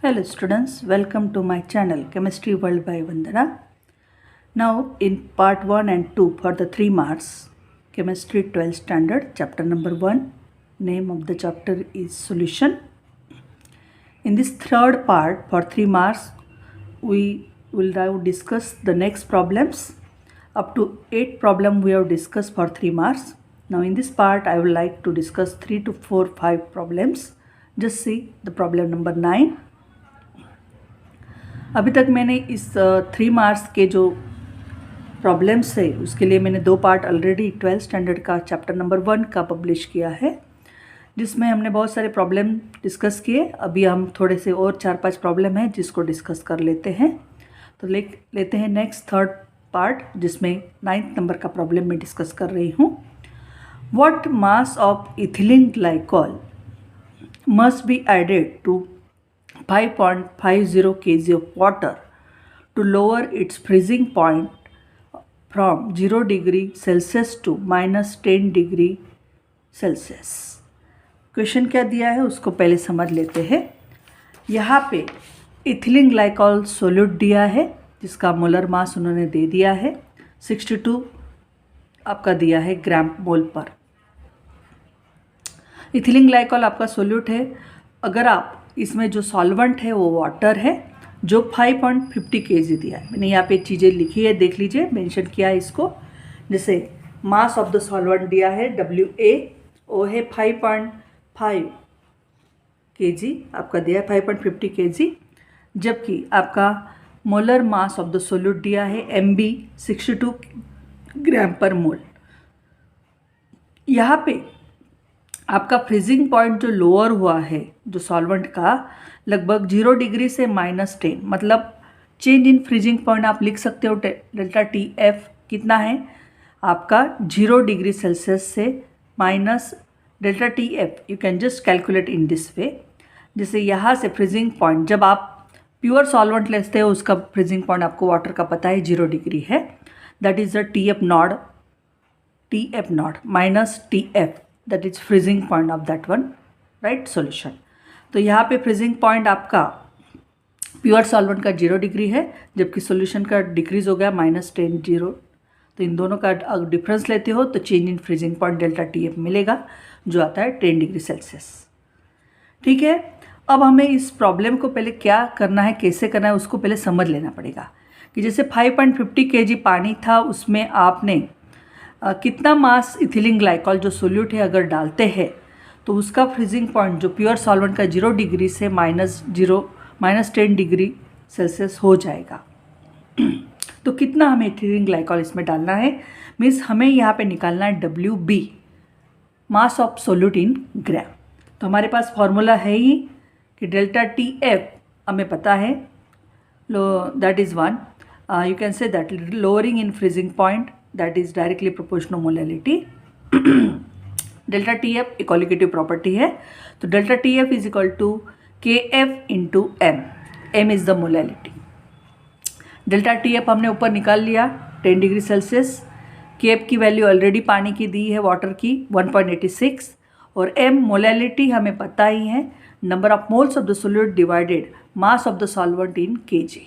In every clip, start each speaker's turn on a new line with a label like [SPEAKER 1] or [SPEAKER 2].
[SPEAKER 1] Hello students, welcome to my channel Chemistry World by Vandana. Now in part 1 and 2 for the 3 marks, Chemistry 12th standard, chapter number 1, name of the chapter is solution. In this third part for 3 marks, we will now discuss the next problems. Up to 8 problem we have discussed for 3 marks. Now in this part I would like to discuss 3 to 4, 5 problems. Just see the problem number 9. अभी तक मैंने इस 3 marks के जो problems है उसके लिए मैंने 2 पार्ट ऑलरेडी 12th स्टैंडर्ड का चैप्टर नंबर 1 का पब्लिश किया है, जिसमें हमने बहुत सारे प्रॉब्लम डिस्कस किए। अभी हम थोड़े से और 4-5 प्रॉब्लम हैं जिसको डिस्कस कर लेते हैं। तो लेते हैं नेक्स्ट थर्ड पार्ट, जिसमें 9th नंबर का प्रॉब्लम मैं डिस्कस कर रही हूँ। What mass of ethylene glycol must be added to 5.50 kg of water to lower its freezing point from 0 degree Celsius to -10 degree Celsius। Question क्या दिया है उसको पहले समझ लेते हैं। यहाँ पे इथिलीन ग्लाइकॉल सोल्यूट दिया है जिसका मोलर मास उन्होंने दे दिया है 62 आपका दिया है ग्राम मोल पर। इथिलीन ग्लाइकॉल आपका सोल्यूट है। अगर आप इसमें जो सॉल्वेंट है वो वाटर है जो 5.50 kg दिया है। मैंने यहाँ पे चीज़ें लिखी है, देख लीजिए, मेंशन किया है इसको। जैसे मास ऑफ द सॉल्वेंट दिया है WA, वो है 5.5 kg आपका दिया है 5.50 kg, जबकि आपका molar mass of the solute दिया है MB 62 ग्राम पर मोल। यहाँ पे आपका फ्रीजिंग पॉइंट जो लोअर हुआ है जो सॉल्वेंट का लगभग 0 डिग्री से -10, मतलब चेंज इन फ्रीजिंग पॉइंट आप लिख सकते हो डेल्टा TF कितना है आपका 0 डिग्री सेल्सियस से minus delta TF। You can just calculate in this वे। जैसे यहाँ से फ्रीजिंग पॉइंट जब आप प्योर सॉल्वेंट लेते हो उसका फ्रीजिंग पॉइंट आपको वाटर का पता है 0 डिग्री है, that is the TF not minus TF, that is freezing point of that one, right solution। तो यहाँ पे फ्रीजिंग पॉइंट आपका प्योर सॉल्वेंट का 0 डिग्री है, जबकि सॉल्यूशन का डिक्रीज हो गया -10 0। तो इन दोनों का डिफरेंस लेते हो तो change in freezing point delta TF मिलेगा जो आता है 10 डिग्री सेल्सियस। ठीक है, अब हमें इस प्रॉब्लम को पहले क्या करना है, कैसे करना है, उसको पहले समझ लेना पड़ेगा। कि जैसे 5.50 kg पानी था, उसमें आपने कितना मास इथिलीन ग्लाइकॉल जो सोल्यूट है अगर डालते हैं तो उसका फ्रीजिंग पॉइंट जो प्योर सॉल्वेंट का 0 डिग्री से -10 डिग्री सेल्सियस हो जाएगा। तो कितना हमें इथिलीन ग्लाइकॉल इसमें डालना है, मीन्स हमें यहाँ पे निकालना है WB mass of solute in gram. तो हमारे पास फॉर्मूला है ही कि डेल्टा TF हमें पता है, that is 1, you can say that lowering in freezing point, that is directly proportional molality। Delta TF एक कोलिगेटिव प्रॉपर्टी है, तो delta TF is equal to KF into M। M is the molality. Delta TF हमने ऊपर निकाल लिया 10 degree Celsius. KF की value already पानी की दी है, वाटर की 1.86, और M मोलैलिटी हमें पता ही है, number of moles of the solute divided mass of the solvent in kg।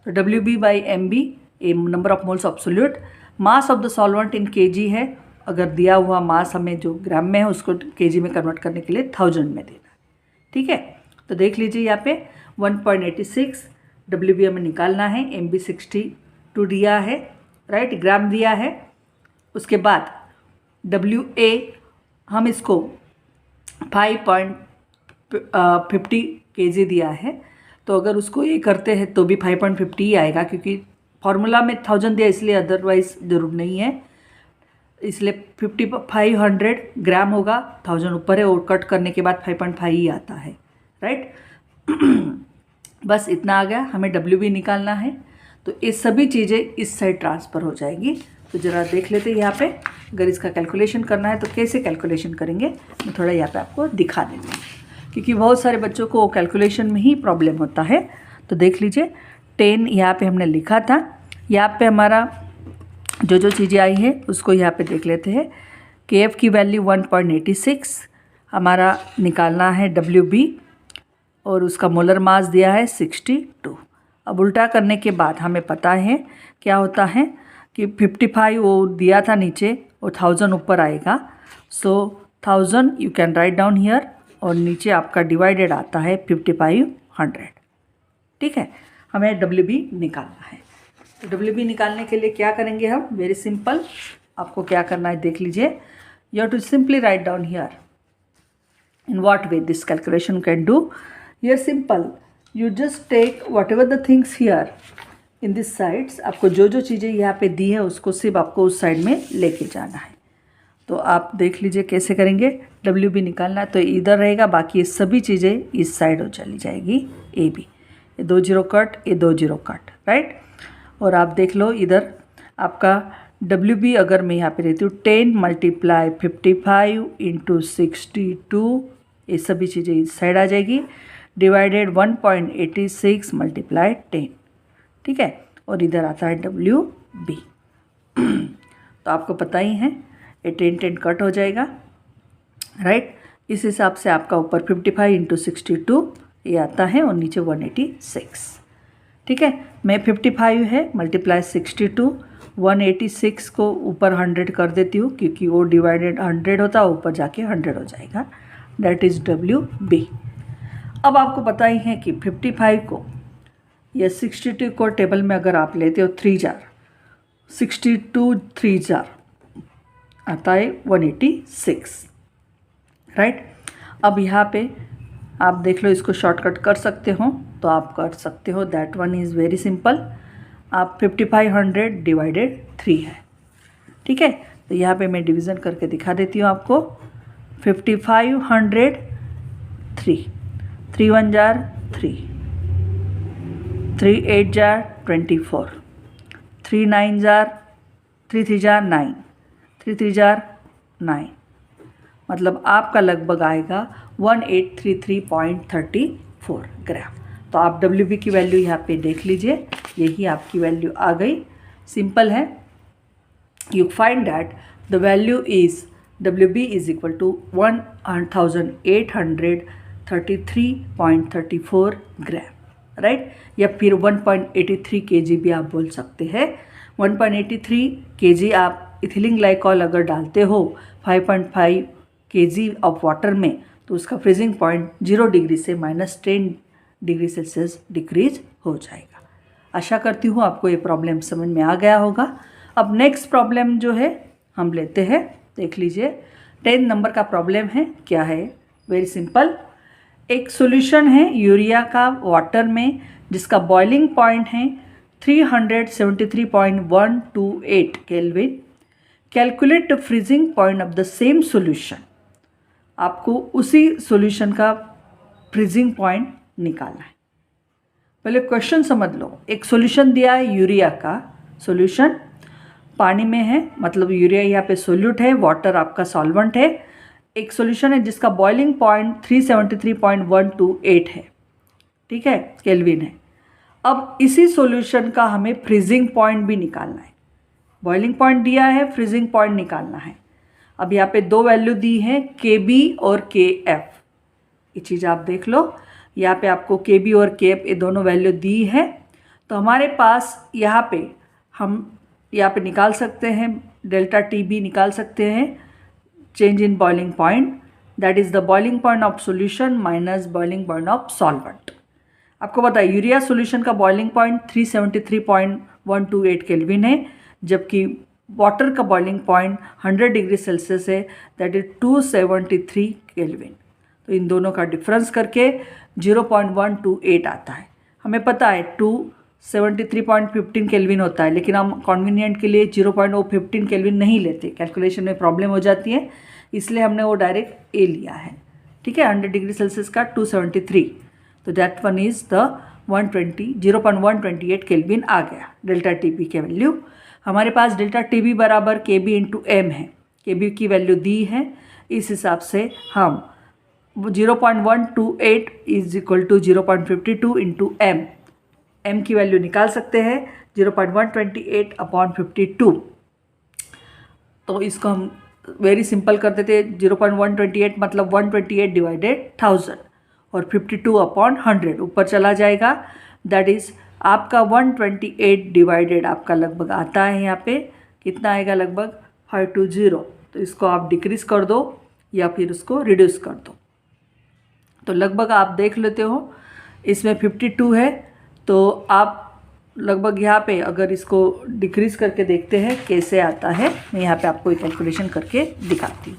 [SPEAKER 1] तो WB by MB number of moles of solute, mass of the solvent in kg है। अगर दिया हुआ मास हमें जो ग्राम में है उसको kg में कन्वर्ट करने के लिए 1000 में देना। ठीक है, तो देख लीजिए यहाँ पे 1.86 WB हमें निकालना है, MB 62 दिया है, राइट, ग्राम दिया है। उसके बाद WA हम इसको 5.50 kg दिया है, तो अगर उसको ये करते हैं तो भी 5.50 ही आएगा, क्योंकि फार्मूला में 1000 दिया इसलिए, अदरवाइज ज़रूर नहीं है, इसलिए 500 ग्राम होगा, 1000 ऊपर है और कट करने के बाद 5.5 ही आता है, राइट। बस इतना आ गया, हमें WB निकालना है। तो ये सभी चीज़ें इस साइड ट्रांसफ़र हो जाएगी। तो ज़रा देख लेते हैं यहाँ पे, अगर इसका कैलकुलेशन करना है तो कैसे कैलकुलेशन करेंगे, मैं थोड़ा यहाँ पे आपको दिखा देती हूँ, क्योंकि बहुत सारे बच्चों को कैलकुलेशन में ही प्रॉब्लम होता है। तो देख लीजिए 10 यहाँ पे हमने लिखा था, यहाँ पे हमारा जो चीज़ें आई है उसको यहाँ पे देख लेते हैं। KF की वैल्यू 1.86, हमारा निकालना है WB और उसका मोलर मास दिया है 62। अब उल्टा करने के बाद हमें पता है क्या होता है कि 55 वो दिया था नीचे, वो 1000 ऊपर आएगा। सो 1000 you can write down here, और नीचे आपका डिवाइडेड आता है 5500। ठीक है, हमें WB निकालना है। तो WB निकालने के लिए क्या करेंगे हम? वेरी सिंपल, आपको क्या करना है देख लीजिए। You have to simply write down here in what way this calculation can do. Here simple, you just take whatever the things here in this sides, आपको जो जो चीज़ें यहाँ पे दी है उसको सिर्फ आपको उस साइड में लेके जाना है। तो आप देख लीजिए कैसे करेंगे। WB निकालना है तो इधर रहेगा, बाकी ये सभी चीज़ें इस साइड हो चली जाएगी AB। ये 2 0 कट, ये 2 0 कट, राइट। और आप देख लो इधर आपका WB अगर मैं यहाँ पे रहती हूँ 10 × 55 × 62, ये सभी चीज़ें इस साइड आ जाएगी, डिवाइडेड 1.86 × 10। ठीक है, और इधर आता है WB। तो आपको पता ही है ये 10 कट हो जाएगा, राइट। इस हिसाब से आपका ऊपर 55 × 62 ये आता है और नीचे 186। ठीक है, मैं 55 है मल्टीप्लाई 62, 186 को ऊपर 100 कर देती हूँ क्योंकि वो डिवाइडेड 100 होता है, ऊपर जाके 100 हो जाएगा, दैट इज़ WB। अब आपको पता ही है कि 55 को या 62 को टेबल में अगर आप लेते हो 3 जार, 62 3 जार आता है 186, राइट। अब यहाँ पे आप देख लो, इसको शॉर्टकट कर सकते हो तो आप कर सकते हो, that one is very simple. आप 5500 डिवाइडेड 3 है, ठीक है। तो यहाँ पे मैं डिवीज़न करके दिखा देती हूँ आपको। 5500 3, 3 1 जार 3, 3 8 जार 24, 3 9 जार 3 3 जार 9, 3 3 जार 9, मतलब आपका लगभग आएगा 1833.34 ग्राम। तो आप WB की वैल्यू यहाँ पे देख लीजिए, यही आपकी वैल्यू आ गई। सिंपल है, you find that the value is WB is equal to 1833.34 gram, right. या फिर 1.83 kg भी आप बोल सकते हैं। 1.83 kg आप इथिलीन ग्लाइकॉल अगर डालते हो 5.5 kg ऑफ वाटर में, तो उसका फ्रीजिंग पॉइंट 0 डिग्री से -10 डिग्री सेल्सियस डिक्रीज हो जाएगा। आशा करती हूँ आपको ये प्रॉब्लम समझ में आ गया होगा। अब नेक्स्ट प्रॉब्लम जो है हम लेते हैं, देख लीजिए। 10 नंबर का प्रॉब्लम है, क्या है? वेरी सिंपल, एक सॉल्यूशन है यूरिया का वाटर में जिसका बॉइलिंग पॉइंट है 373.128 kelvin. Calculate the freezing point of the same solution. आपको उसी सॉल्यूशन का फ्रीजिंग पॉइंट निकालना है। पहले क्वेश्चन समझ लो। एक सॉल्यूशन दिया है यूरिया का, सॉल्यूशन पानी में है, मतलब यूरिया यहाँ पे सोल्यूट है, वाटर आपका सॉल्वेंट है। एक सॉल्यूशन है जिसका बॉइलिंग पॉइंट 373.128 है, ठीक है, केल्विन है। अब इसी सॉल्यूशन का हमें फ्रीजिंग पॉइंट भी निकालना है। बॉइलिंग पॉइंट दिया है, फ्रीजिंग पॉइंट निकालना है। अब यहाँ पे 2 वैल्यू दी हैं, KB और KF। ये चीज़ आप देख लो, यहाँ पे आपको KB और KF ये दोनों वैल्यू दी है। तो हमारे पास यहाँ पे हम निकाल सकते हैं, डेल्टा TB निकाल सकते हैं, change in boiling point, that is the boiling point of solution minus boiling point of solvent. आपको पता है यूरिया सॉल्यूशन का बॉइलिंग पॉइंट 373.128 केल्विन है, जबकि वाटर का बॉइलिंग पॉइंट 100 डिग्री सेल्सियस है, दैट इज 273 केल्विन। तो इन दोनों का डिफरेंस करके 0.128 आता है। हमें पता है 273.15 केल्विन होता है, लेकिन हम कन्वीनियंट के लिए 0.015 केल्विन नहीं लेते, कैलकुलेशन में प्रॉब्लम हो जाती है, इसलिए हमने वो डायरेक्ट ए लिया है, ठीक है। 100 डिग्री सेल्सियस का 273, तो that one is the 0.128 kelvin आ गया डेल्टा TB के वैल्यू। हमारे पास डेल्टा TB बराबर KB इंटू M है, KB की वैल्यू दी है, इस हिसाब से हम 0.128 is equal to 0.52 into M की वैल्यू निकाल सकते हैं 0.128/52। तो इसको हम वेरी सिंपल कर देते हैं, 0.128 मतलब 128 डिवाइडेड 1000, और 52 अपॉन 100 ऊपर चला जाएगा। दैट इज़ आपका 128 डिवाइडेड आपका लगभग आता है यहाँ पे कितना आएगा, लगभग 520। तो इसको आप डिक्रीज कर दो या फिर उसको रिड्यूस कर दो। तो लगभग आप देख लेते हो इसमें 52 है, तो आप लगभग यहाँ पे अगर इसको डिक्रीज करके देखते हैं कैसे आता है, मैं यहाँ पे आपको एक कैलकुलेशन करके दिखाती हूँ।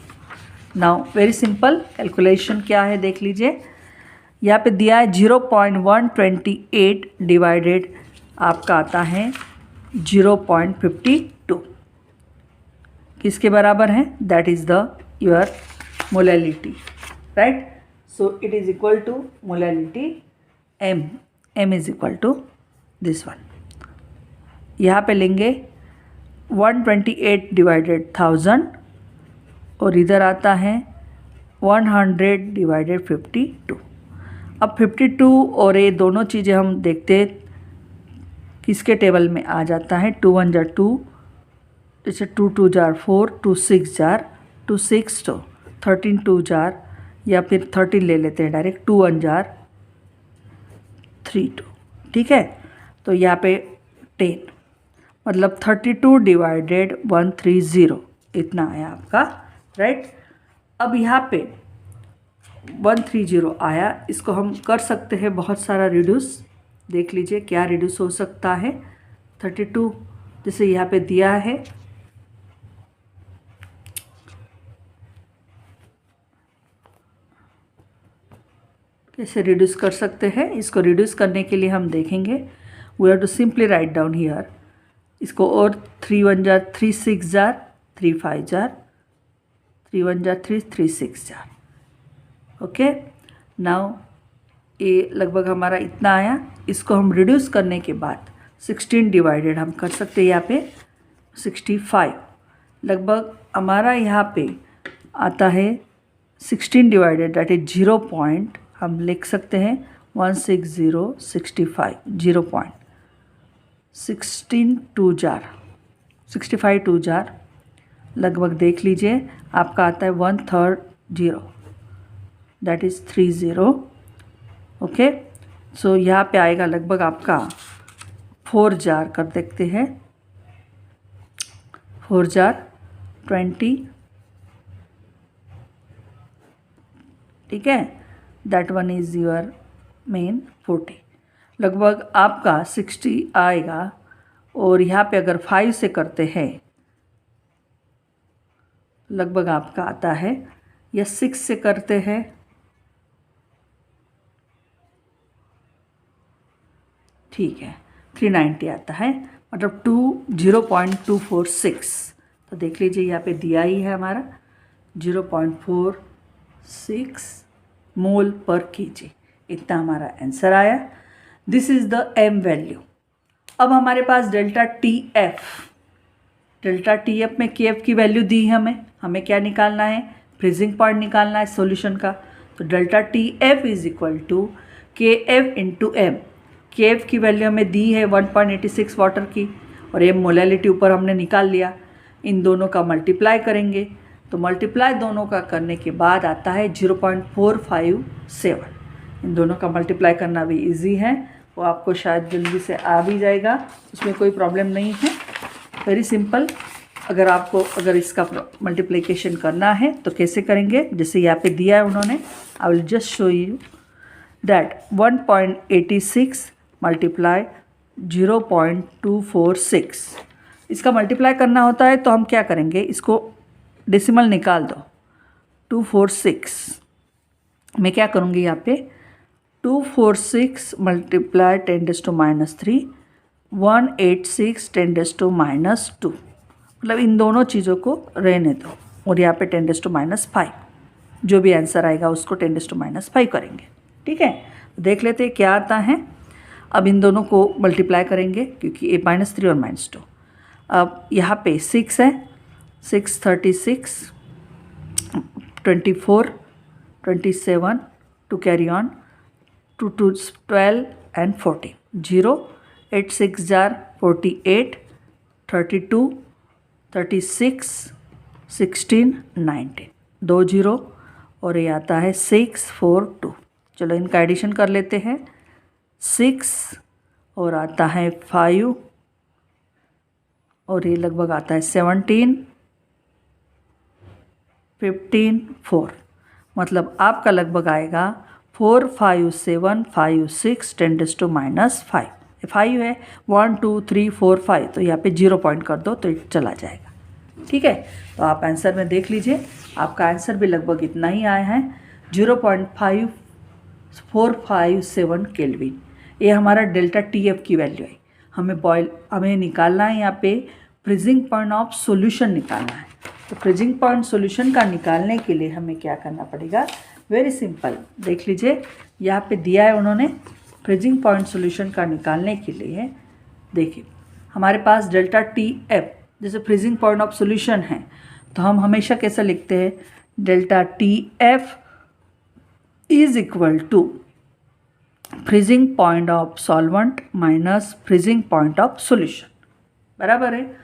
[SPEAKER 1] नाउ वेरी सिंपल कैलकुलेशन क्या है देख लीजिए। यहाँ पे दिया है 0.128 डिवाइडेड आपका आता है 0.52 किसके बराबर है, that is the your molality, right. So it is equal to molality m is equal to this one. यहाँ पे लेंगे 128 डिवाइडेड 1000 और इधर आता है 100 डिवाइडेड 52। अब 52 और ये दोनों चीज़ें हम देखते हैं किसके टेबल में आ जाता है। 2 1 जार 2, जैसे 2 2 जार 4, 2 6 जार 2 6 2, 13 2 जार या फिर 13 ले लेते हैं डायरेक्ट, 2 1 जार 3 2, ठीक है। तो यहाँ पे 10 मतलब 32 डिवाइडेड 130 इतना आया आपका, राइट। अब यहाँ पे 130 आया, इसको हम कर सकते हैं बहुत सारा रिड्यूस। देख लीजिए क्या रिड्यूस हो सकता है। 32 जैसे यहाँ पे दिया है, कैसे रिड्यूस कर सकते हैं। इसको रिड्यूस करने के लिए हम देखेंगे, we have to simply write down here इसको। और 3 1 जार 3 6 जार 3 5 जार 3 1 जार 3 3 6 जार, ओके। नाउ ये लगभग हमारा इतना आया। इसको हम रिड्यूस करने के बाद 16 डिवाइडेड हम कर सकते हैं यहाँ पे 65। लगभग हमारा यहाँ पे आता है 16 डिवाइडेड दैट इज 0 पॉइंट, हम लिख सकते हैं 16065 0.16 2 जार 65 2 जार लगभग देख लीजिए आपका आता है 130 दैट इज़ 30, ओके। सो यहाँ पे आएगा लगभग आपका 4 जार कर देखते हैं, 4 जार 20, ठीक है। That one is your main 40। लगभग आपका 60 आएगा। और यहाँ पे अगर 5 से करते हैं लगभग आपका आता है, या 6 से करते हैं ठीक है 390 आता है, मतलब 0.246। तो देख लीजिए यहाँ पे दिया ही है हमारा 0.46 मोल पर केजी, इतना हमारा आंसर आया। This is the m value. अब हमारे पास डेल्टा टी एफ में के एफ की वैल्यू दी है हमें क्या निकालना है, फ्रीजिंग पॉइंट निकालना है सॉल्यूशन का। तो delta T F is equal to K F into M. K F की वैल्यू हमें दी है 1.86 वाटर की, और एम मोलैलिटी ऊपर हमने निकाल लिया। इन दोनों का मल्टीप्लाई करेंगे, तो मल्टीप्लाई दोनों का करने के बाद आता है 0.457। इन दोनों का मल्टीप्लाई करना भी इजी है, वो आपको शायद जल्दी से आ भी जाएगा, उसमें कोई प्रॉब्लम नहीं है, वेरी सिंपल। अगर इसका मल्टीप्लिकेशन करना है तो कैसे करेंगे, जैसे यहाँ पे दिया है उन्होंने, I will just show you that 1.86 multiply 0.246। इसका मल्टीप्लाई करना होता है तो हम क्या करेंगे, इसको डेसिमल निकाल दो। 246 मैं क्या करूँगी यहाँ पे 246 मल्टीप्लाई 10⁻³ 186 10⁻²। मतलब इन दोनों चीज़ों को रहने दो, और यहाँ पे 10⁻5 जो भी आंसर आएगा उसको 10⁻5 करेंगे, ठीक है। देख लेते हैं क्या आता है। अब इन दोनों को मल्टीप्लाई करेंगे क्योंकि ये -3 और -2। अब यहाँ पे 6 है, 6 36 24 27 टू कैरी ऑन 2 2 12 एंड 14 0 8 6 जार 48 32 36 16 19 2 0, और ये आता है 6 4 2। चलो इनका एडिशन कर लेते हैं। 6 और आता है 5 और ये लगभग आता है 17, 15, 4, मतलब आपका लगभग आएगा 4, 5, 7, 5, 6, 10⁻⁵ 5 है, 1, 2, 3, 4, 5, तो यहाँ पे 0 पॉइंट कर दो तो चला जाएगा। ठीक है, तो आप आंसर में देख लीजिए, आपका आंसर भी लगभग इतना ही आया है, 0.5457 केल्विन। ये हमारा डेल्टा TF की वैल्यू है। हमें निकालना है यहाँ पे फ्रीजिंग पॉइंट ऑफ सॉल्यूशन निकालना है। तो फ्रीजिंग पॉइंट सॉल्यूशन का निकालने के लिए हमें क्या करना पड़ेगा, वेरी सिंपल, देख लीजिए यहाँ पे दिया है उन्होंने फ्रीजिंग पॉइंट सॉल्यूशन का निकालने के लिए। देखिए हमारे पास डेल्टा TF जैसे फ्रीजिंग पॉइंट ऑफ सॉल्यूशन है, तो हम हमेशा कैसे लिखते हैं, delta TF is equal to freezing point of solvent minus freezing point of solution, बराबर है।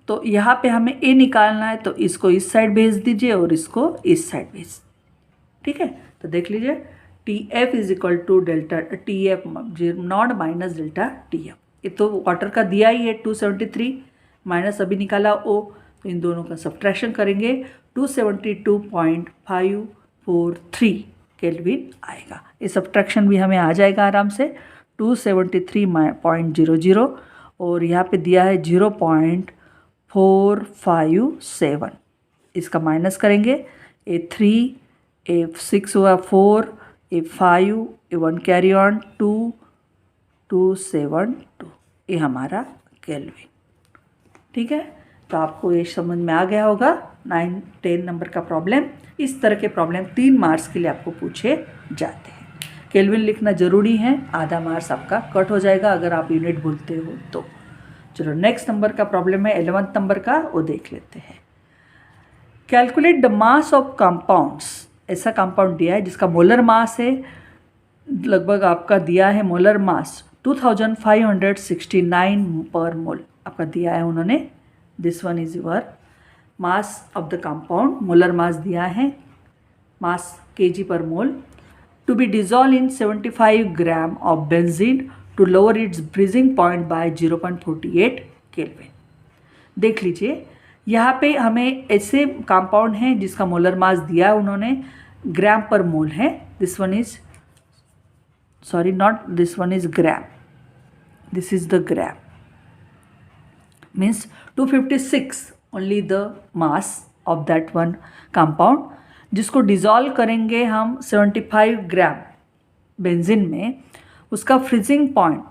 [SPEAKER 1] तो यहाँ पे हमें ए निकालना है, तो इसको इस साइड भेज दीजिए और इसको इस साइड भेज, ठीक है। तो देख लीजिए TF is equal to delta TF not minus delta TF। ये तो वाटर का दिया ही है 273 माइनस अभी निकाला O, तो इन दोनों का सब्ट्रैक्शन करेंगे 272.543 केल्विन आएगा। ये सब्ट्रैक्शन भी हमें आ जाएगा आराम से 273.00 और यहाँ पे दिया है 0.457, इसका माइनस करेंगे, A3 A6 हुआ 4, A5 A1 कैरी ऑन 272, ये हमारा केल्विन। ठीक है, तो आपको ये समझ में आ गया होगा 9, 10 नंबर का प्रॉब्लम। इस तरह के प्रॉब्लम 3 मार्क्स के लिए आपको पूछे जाते हैं। केल्विन लिखना ज़रूरी है, आधा मार्क्स आपका कट हो जाएगा अगर आप यूनिट भूलते हो तो। चलो नेक्स्ट नंबर का प्रॉब्लम है 11th नंबर का, वो देख लेते हैं। Calculate the mass of compounds. ऐसा कंपाउंड दिया है जिसका मोलर मास है, लगभग आपका दिया है मोलर मास 2569 पर मोल आपका दिया है उन्होंने। This one is your mass of the compound, molar mass दिया है, मास kg पर mole, to be dissolve in 75 gram of benzene to lower its freezing point by 0.48 kelvin. देख लीजिए यहाँ पे हमें ऐसे कंपाउंड हैं जिसका मोलर मास दिया है उन्होंने, ग्राम पर मोल है। This one is sorry not this one is gram, this is the gram, means 256 only the mass of that one compound, जिसको डिज़ोल्व करेंगे हम 75 ग्राम बेंजीन में। उसका फ्रीजिंग पॉइंट,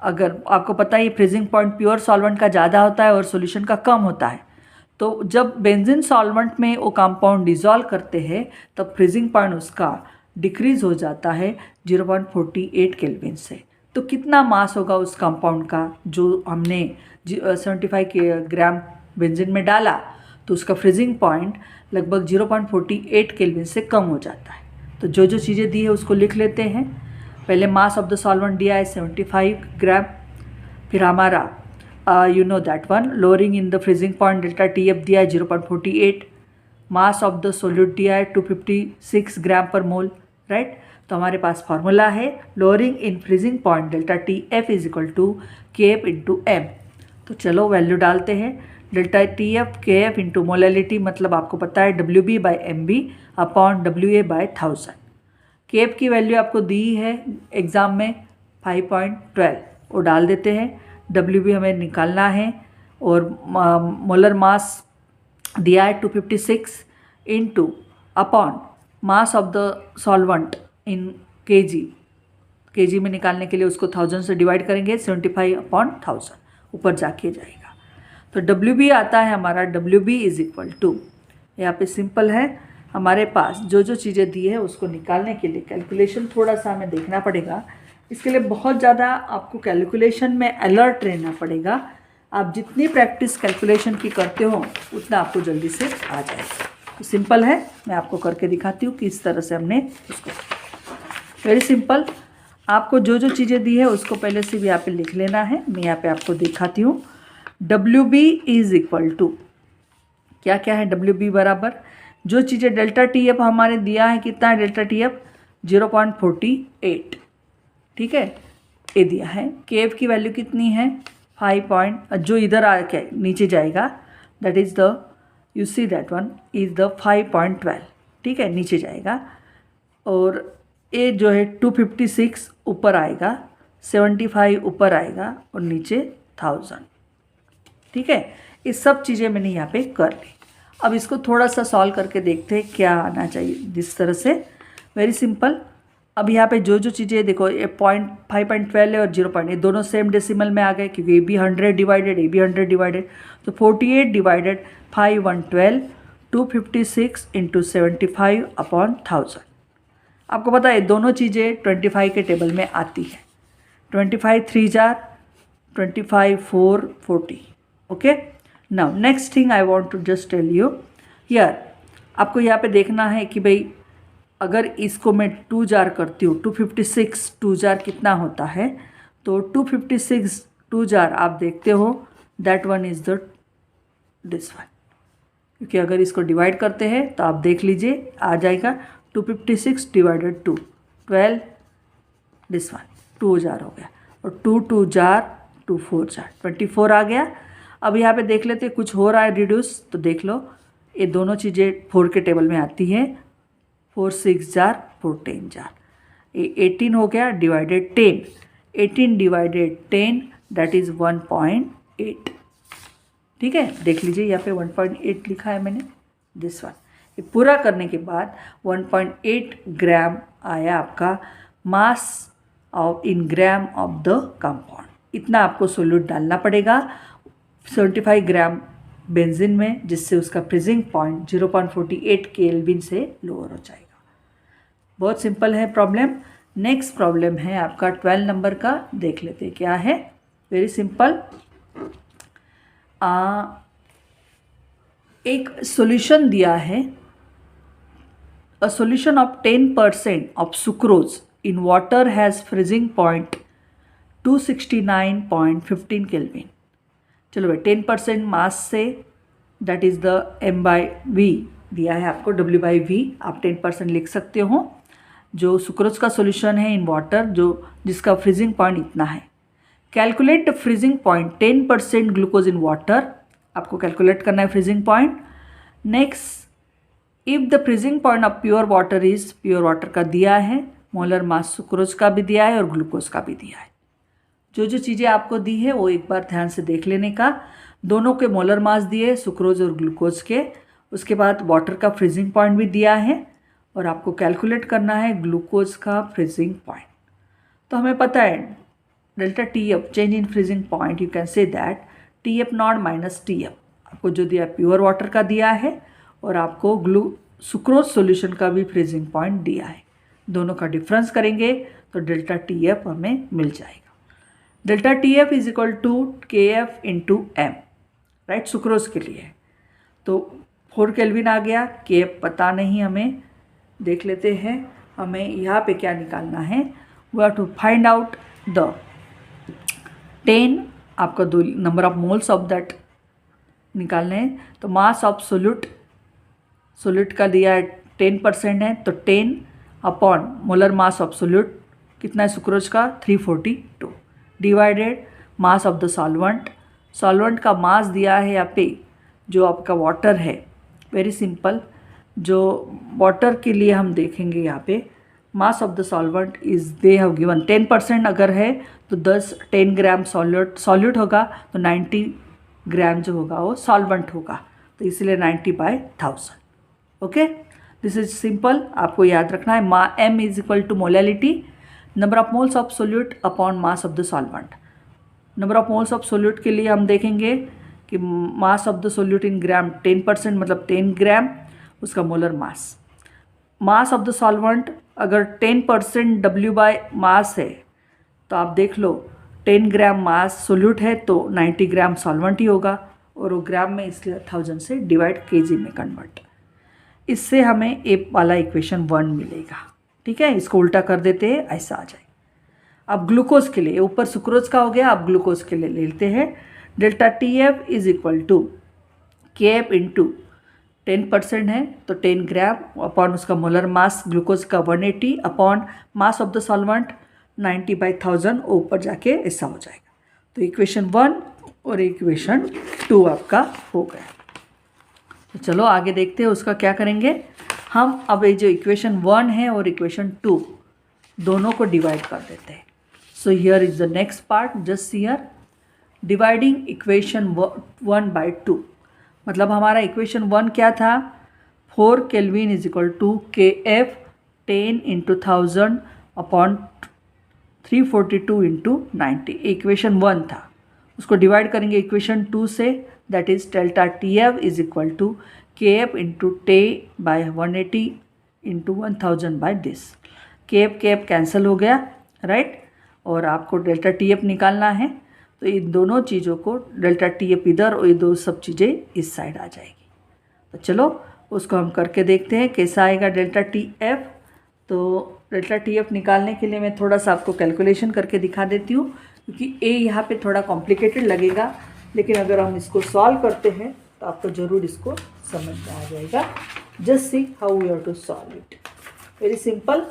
[SPEAKER 1] अगर आपको पता है फ्रीजिंग पॉइंट प्योर सॉल्वेंट का ज़्यादा होता है और सॉल्यूशन का कम होता है, तो जब बेंजीन सॉल्वेंट में वो कंपाउंड डिज़ोल्व करते हैं तब फ्रीजिंग पॉइंट उसका डिक्रीज़ हो जाता है 0.48 केल्विन से। तो कितना मास होगा उस कंपाउंड का जो हमने 75 ग्राम बेंजीन में डाला, तो उसका फ्रीजिंग पॉइंट लगभग 0.48 केल्विन से कम हो जाता है। तो जो जो चीज़ें दी है उसको लिख लेते हैं। पहले मास ऑफ द सॉल्वेंट दिया है 75 ग्राम, फिर हमारा you know that one lowering in the freezing point delta TF दिया है 0.48, मास ऑफ द सोल्यूट दिया है 256 ग्राम पर मोल, राइट। तो हमारे पास फार्मूला है lowering in freezing point delta TF is equal to KF into M। तो चलो वैल्यू डालते हैं, delta TF KF into molality, मतलब आपको पता है WB/MB upon WA by 1000। KF की वैल्यू आपको दी है एग्ज़ाम में 5.12, वो डाल देते हैं। WB हमें निकालना है और मोलर मास दिया है 256 into upon mass of the solvent in kg में निकालने के लिए उसको 1000 से डिवाइड करेंगे, 75/1000 ऊपर जाके जाएगा। तो WB आता है हमारा, WB इज इक्वल टू, यहाँ पे सिंपल है, हमारे पास जो जो चीज़ें दी है उसको निकालने के लिए कैलकुलेशन थोड़ा सा हमें देखना पड़ेगा। इसके लिए बहुत ज़्यादा आपको कैलकुलेशन में अलर्ट रहना पड़ेगा। आप जितनी प्रैक्टिस कैलकुलेशन की करते हो उतना आपको जल्दी से आ जाएगा। तो सिंपल है, मैं आपको करके दिखाती हूँ कि इस तरह से हमने उसको, वेरी सिंपल। आपको जो जो चीज़ें दी है उसको पहले से भी यहाँ पे लिख लेना है। मैं यहाँ पे आपको दिखाती हूँ। WB इज इक्वल टू क्या क्या है, WB बराबर जो चीज़ें डेल्टा TF हमारे दिया है, कितना है डेल्टा TF 0.48, ठीक है, ये दिया है। KF की वैल्यू कितनी है 5 जो इधर आके नीचे जाएगा that is the you see that one is the 5.12, ठीक है, नीचे जाएगा। और ये जो है 256 ऊपर आएगा, 75 ऊपर आएगा और नीचे 1000, ठीक है। ये सब चीज़ें मैंने यहाँ पे कर ली। अब इसको थोड़ा सा सॉल्व करके देखते हैं क्या आना चाहिए। जिस तरह से वेरी सिंपल। अब यहाँ पे जो जो चीज़ें देखो, ये 5.12 है और 0. ये दोनों सेम डेसिमल में आ गए क्योंकि ये भी 100 डिवाइडेड, ये भी 100 डिवाइडेड। तो 48 डिवाइडेड 5 112 256 इंटू 75 अपॉन 1000। आपको पता है दोनों चीज़ें 25 के टेबल में आती है। 25 3 जार 25 4 40, okay. Now next thing I want to just tell you here, आपको यहाँ पे देखना है कि भाई अगर इसको मैं 2 जार करती हूँ, 256 2 जार कितना होता है, तो 256 2 जार आप देखते हो that one is the this one, क्योंकि अगर इसको डिवाइड करते हैं तो आप देख लीजिए आ जाएगा 256 डिवाइडेड 2 12, दिस वन 2 जार हो गया, और 2 2 जार 2 4 जार 24 आ गया। अब यहाँ पे देख लेते कुछ हो रहा है रिड्यूस, तो देख लो ये दोनों चीज़ें 4 के टेबल में आती है। 4 6 जार 4 10 जार, ये 18 हो गया डिवाइडेड 10, 18 डिवाइडेड 10 दैट इज़ 1.8, ठीक है। देख लीजिए यहाँ पे 1.8 लिखा है मैंने, दिस वन। ये पूरा करने के बाद 1.8 ग्राम आया आपका mass of in gram of the compound. इतना आपको सोल्यूट डालना पड़ेगा 75 ग्राम बेंजीन में, जिससे उसका फ्रीजिंग पॉइंट 0.48 केल्विन से लोअर हो जाएगा। बहुत सिंपल है प्रॉब्लम। नेक्स्ट प्रॉब्लम है आपका 12 नंबर का, देख लेते हैं क्या है। Very simple. एक सॉल्यूशन दिया है, a solution of 10% of sucrose in water has freezing point 269.15 kelvin. चलो भाई 10% मास say that is the m/v दिया है आपको, w/v आप 10% लिख सकते हो। जो सुक्रोज का सॉल्यूशन है इन वाटर, जो जिसका फ्रीजिंग पॉइंट इतना है। Calculate the freezing point 10% glucose in water, आपको कैलकुलेट करना है freezing point. Next, if the freezing point of pure water is, pure water का दिया है, मोलर मास सुक्रोज का भी दिया है और ग्लूकोज का भी दिया है। जो जो चीज़ें आपको दी है वो एक बार ध्यान से देख लेने का। दोनों के मोलर मास दिए सुक्रोज और ग्लूकोज के, उसके बाद वाटर का फ्रीजिंग पॉइंट भी दिया है और आपको कैलकुलेट करना है ग्लूकोज का फ्रीजिंग पॉइंट। तो हमें पता है delta TF change in freezing point, you can say that TF not minus TF। आपको जो दिया प्योर वाटर का दिया है और आपको सुक्रोज सॉल्यूशन का भी फ्रीजिंग पॉइंट दिया है। दोनों का डिफरेंस करेंगे तो डेल्टा TF हमें मिल जाएगा। Delta TF is equal to KF into M, right, sucrose के लिए। तो 4 केल्विन आ गया, KF पता नहीं हमें, देख लेते हैं। हमें यहाँ पे क्या निकालना है, we have to find out the 10, आपका दो number of moles of that निकालने हैं। तो मास ऑफ सोल्यूट का दिया है 10% है, तो 10 upon molar mass of solute कितना है सुक्रोज का 342 divided mass of the solvent का मास दिया है यहाँ पे जो आपका वाटर है। वेरी सिंपल, जो वाटर के लिए हम देखेंगे यहाँ पे मास of the solvent is they have given 10% अगर है तो 10 ग्राम सॉल्यूट होगा, तो 90 ग्राम जो होगा वो सॉल्वेंट होगा, तो इसलिए 90/1000। ओके, दिस इज सिंपल, आपको याद रखना है। m is equal to molality, number of moles of solute upon mass of the solvent. Number of moles of solute के लिए हम देखेंगे कि mass of the solute in gram 10% मतलब 10 ग्राम उसका molar mass of the solvent अगर 10% W by mass है तो आप देख लो 10 ग्राम मास सोल्यूट है तो 90 ग्राम सॉल्वेंट ही होगा, और वो ग्राम में इसलिए 1000 से डिवाइड kg में कन्वर्ट। इससे हमें ए वाला इक्वेशन 1 मिलेगा। ठीक है, इसको उल्टा कर देते हैं, ऐसा आ जाए। अब ग्लूकोज के लिए, ऊपर सुक्रोज का हो गया, अब ग्लूकोज के लिए लेते हैं। Delta TF is equal to KF into 10% है तो 10 ग्राम अपॉन उसका मोलर मास ग्लूकोज का 180 upon mass of the solvent 90/1000 ऊपर जाके ऐसा हो जाएगा। तो इक्वेशन 1 और इक्वेशन 2 आपका हो गया। तो चलो आगे देखते हैं उसका क्या करेंगे हम। अब ये जो इक्वेशन 1 है और इक्वेशन 2 दोनों को डिवाइड कर देते हैं। So here is the next part, just here dividing equation 1 by 2। मतलब हमारा इक्वेशन 1 क्या था, 4 kelvin is equal to KF 10 × 1000 upon 342 × 90। Equation 1 था, उसको डिवाइड करेंगे इक्वेशन 2 से, that is delta TF is equal to KF × 10/180 × 1000 by this. KF cancel हो गया, राइट। और आपको डेल्टा TF निकालना है, तो इन दोनों चीज़ों को डेल्टा TF इधर और ये दो सब चीज़ें इस साइड आ जाएगी। तो चलो उसको हम करके देखते हैं कैसा आएगा डेल्टा TF। तो डेल्टा TF निकालने के लिए मैं थोड़ा सा आपको कैलकुलेशन करके दिखा देती हूँ, क्योंकि ए यहाँ पे थोड़ा कॉम्प्लिकेटेड लगेगा, लेकिन अगर हम इसको सॉल्व करते हैं तो आपको ज़रूर इसको समझ में आ जाएगा। Just see how you have to solve it. Very simple.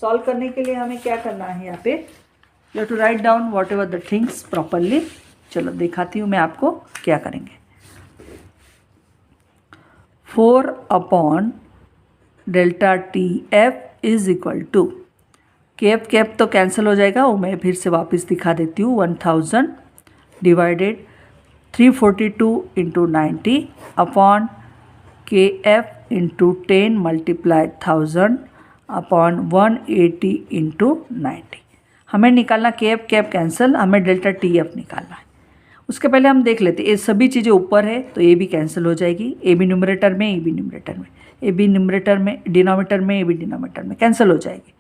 [SPEAKER 1] Solve करने के लिए हमें क्या करना है, यहाँ पे you have to write down whatever the things properly. चलो दिखाती हूँ मैं आपको क्या करेंगे। 4 अपॉन delta TF is equal to KF तो कैंसिल हो जाएगा, वो मैं फिर से वापस दिखा देती हूँ। 1000 डिवाइडेड 342 × 90 अपॉन KF × 10 × 1000 अपॉन 180 × 90। हमें निकालना KF कैंसिल, हमें डेल्टा TF निकालना है। उसके पहले हम देख लेते हैं, ये सभी चीज़ें ऊपर है तो ये भी कैंसिल हो जाएगी। ए भी न्यूमरेटर में, ए भी न्यूमरेटर में, ए भी न्यूमरेटर में, डिनोमीटर में, ए भी डिनोमीटर में कैंसिल हो जाएगी।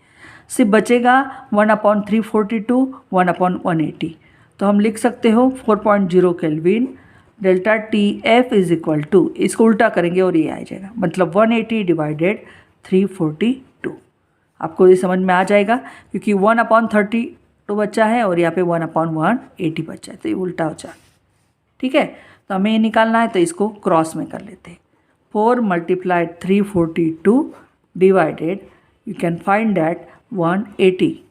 [SPEAKER 1] सिर्फ बचेगा 1/342 1/180। तो हम लिख सकते हो 4.0 kelvin delta TF is equal to, इसको उल्टा करेंगे और ये आ जाएगा, मतलब 180 डिवाइडेड 342। आपको ये समझ में आ जाएगा, क्योंकि 1/32 बच्चा है और यहाँ पे 1/180 बच्चा है, तो ये उल्टा हो जाए। ठीक है, तो हमें ये निकालना है, तो इसको क्रॉस में कर लेते हैं। 4 × 342 divided, you can find that 180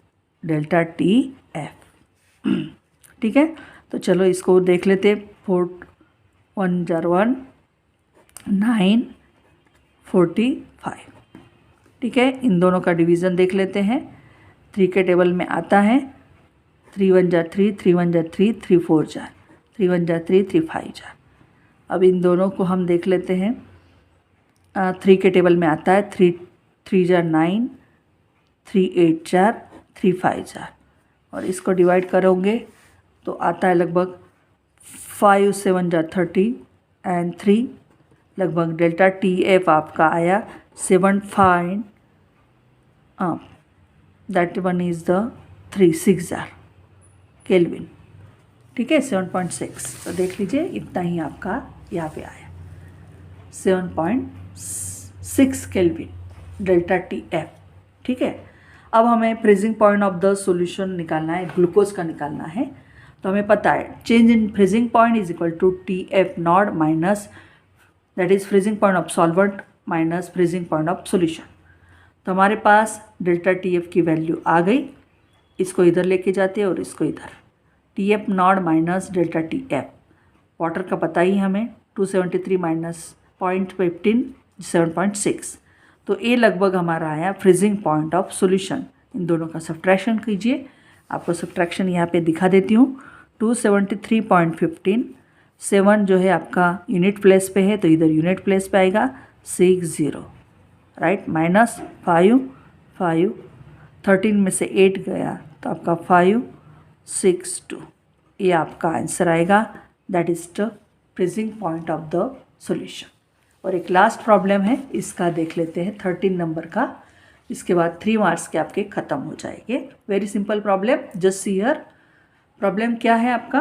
[SPEAKER 1] delta TF। ठीक है, तो चलो इसको देख लेते। 4 1 × 1 9 45। ठीक है, इन दोनों का डिवीज़न देख लेते हैं। 3 के टेबल में आता है 3 1 × 3, 3 1 × 3, 3 4 × 3 1 × 3, 3 5 × अब इन दोनों को हम देख लेते हैं। 3 के टेबल में आता है 3 3 × 9, 3 8 × 3 5 × और इसको डिवाइड करोगे तो आता है लगभग 5 7 × 30 एंड 3, लगभग डेल्टा TF आपका आया 75। That one is the 6 kelvin. ठीक है, 7.6। तो देख लीजिए इतना ही आपका यहाँ पे आया 7.6 केल्विन डेल्टा TF। ठीक है, अब हमें freezing point of the solution निकालना है, ग्लूकोज का निकालना है। तो हमें पता है change in freezing point is equal to TF not minus, that is freezing point of solvent minus freezing point of solution. तो हमारे पास डेल्टा TF की वैल्यू आ गई, इसको इधर लेके जाते हैं और इसको इधर। TF not minus delta TF, water का पता ही हमें 273 माइनस 0.15 7.6। तो ये लगभग हमारा आया फ्रीजिंग पॉइंट ऑफ सॉल्यूशन। इन दोनों का सब्ट्रैक्शन कीजिए, आपको सब्ट्रैक्शन यहाँ पे दिखा देती हूँ। 273.15, 7 जो है आपका यूनिट प्लेस पे है तो इधर यूनिट प्लेस पे आएगा 60, राइट, माइनस 5 5, 13 में से 8 गया तो आपका 5 6 2, ये आपका आंसर आएगा। That is the freezing point of the solution. और एक लास्ट प्रॉब्लम है, इसका देख लेते हैं 13 नंबर का। इसके बाद 3 मार्क्स के आपके ख़त्म हो जाएंगे। Very simple problem, just here. Problem क्या है आपका,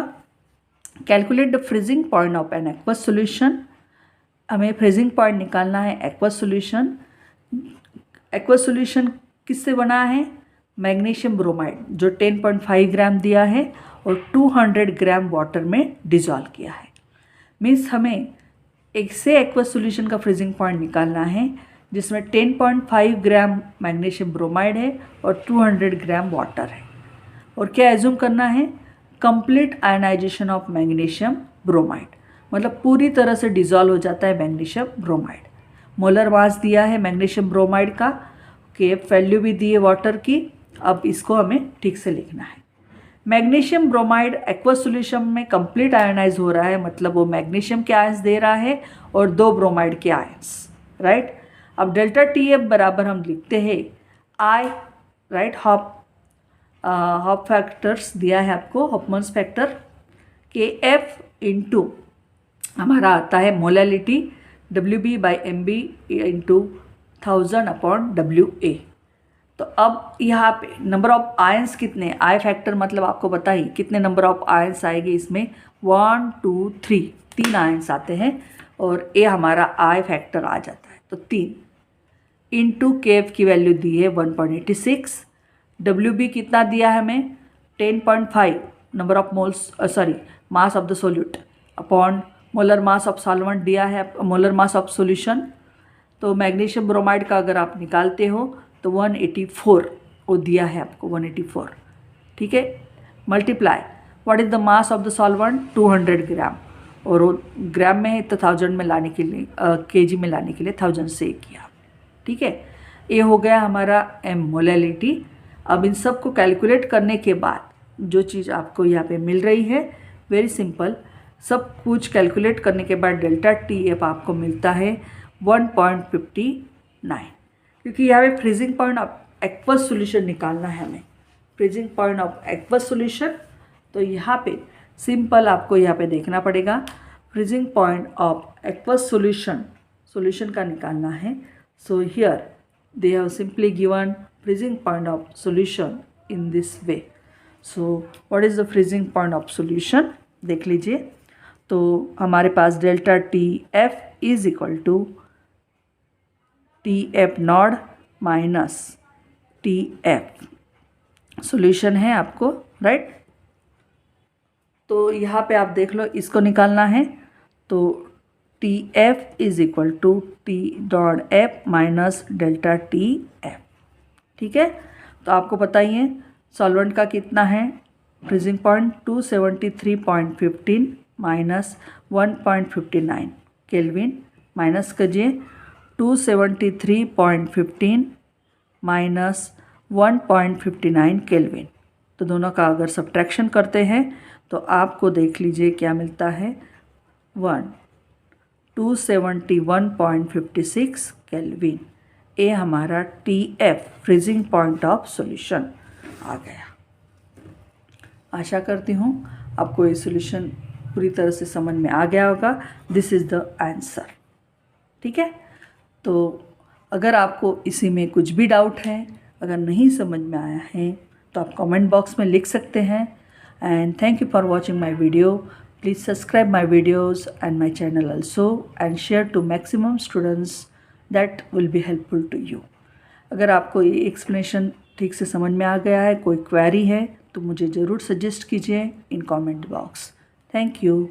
[SPEAKER 1] calculate the freezing point of an aqueous solution. हमें फ्रीजिंग पॉइंट निकालना है एक्वस सॉल्यूशन। एक्वस सॉल्यूशन किससे बना है, मैग्नीशियम ब्रोमाइड, जो 10.5 ग्राम दिया है और 200 ग्राम वाटर में डिज़ोल्व किया है। मीन्स हमें एक से एक्वस सॉल्यूशन का फ्रीजिंग पॉइंट निकालना है जिसमें 10.5 ग्राम मैग्नीशियम ब्रोमाइड है और 200 ग्राम वाटर है। और क्या एज्यूम करना है, complete ionization of magnesium bromide, मतलब पूरी तरह से डिजॉल्व हो जाता है मैग्नीशियम ब्रोमाइड। मोलर मास दिया है मैग्नीशियम ब्रोमाइड का, केएफ वैल्यू भी दी है वाटर की। अब इसको हमें ठीक से लिखना है। मैग्नीशियम ब्रोमाइड एक्वस सॉल्यूशन में कंप्लीट आयनाइज हो रहा है, मतलब वो मैग्नीशियम के आयंस दे रहा है और 2 ब्रोमाइड के आयंस, राइट। अब डेल्टा टी एफ बराबर हम लिखते हैं आई, राइट, हॉप फैक्टर्स दिया है आपको, हॉफमन्स फैक्टर, के एफ इंटू हमारा आता है मोलैलिटी WB/MB इंटू 1000/WA। तो अब यहाँ पे नंबर ऑफ आयंस कितने, आई फैक्टर मतलब आपको पता ही कितने नंबर ऑफ आयंस आएंगे इसमें, 1 2 3, 3 आयंस आते हैं और ए हमारा आई फैक्टर आ जाता है। तो 3 इंटू केएफ की वैल्यू दी है 1.86, WB कितना दिया है हमें 10.5 number of moles, mass of the solute upon molar mass of solvent दिया है, मोलर मास ऑफ सॉल्यूशन। तो मैग्नीशियम ब्रोमाइड का अगर आप निकालते हो तो 184 वो दिया है आपको, 184, ठीक है। Multiply what is the mass of the solvent 200 ग्राम, और वो ग्राम में है तो 1000 में लाने के लिए, केजी में लाने के लिए 1000 से किया, ठीक है। ये हो गया हमारा एम मोलैलिटी। अब इन सब को कैलकुलेट करने के बाद जो चीज़ आपको यहाँ पे मिल रही है, वेरी सिंपल, सब कुछ कैलकुलेट करने के बाद डेल्टा टी एफ आपको मिलता है 1.59, क्योंकि यहाँ पे freezing point of aqueous solution निकालना है हमें, freezing point of aqueous solution. तो यहाँ पे सिंपल आपको यहाँ पे देखना पड़ेगा, freezing point of aqueous solution का निकालना है। So here they have simply given freezing point of solution in this way. So what is the freezing point of solution देख लीजिए। तो हमारे पास delta T F is equal to T F naught minus T F solution है आपको, right. तो यहाँ पे आप देख लो, इसको निकालना है तो T F is equal to T dot F minus delta T F, ठीक है। तो आपको पता ही है सॉल्वेंट का कितना है, freezing point 273.15 minus 1.59 kelvin, minus करिए 273.15 माइनस 1.59 केल्विन। तो दोनों का अगर सब्ट्रैक्शन करते हैं तो आपको देख लीजिए क्या मिलता है, 271.56 केल्विन। ये हमारा T F freezing point of solution आ गया। आशा करती हूँ आपको ये सॉल्यूशन पूरी तरह से समझ में आ गया होगा। दिस इज़ द आंसर, ठीक है। तो अगर आपको इसी में कुछ भी डाउट है, अगर नहीं समझ में आया है तो आप कमेंट बॉक्स में लिख सकते हैं। And thank you for watching my video. Please subscribe my videos and my channel also and share to maximum students, that will be helpful to you. अगर आपको ये एक्सप्लेनेशन ठीक से समझ में आ गया है, कोई क्वेरी है तो मुझे ज़रूर सजेस्ट कीजिए in comment box. Thank you.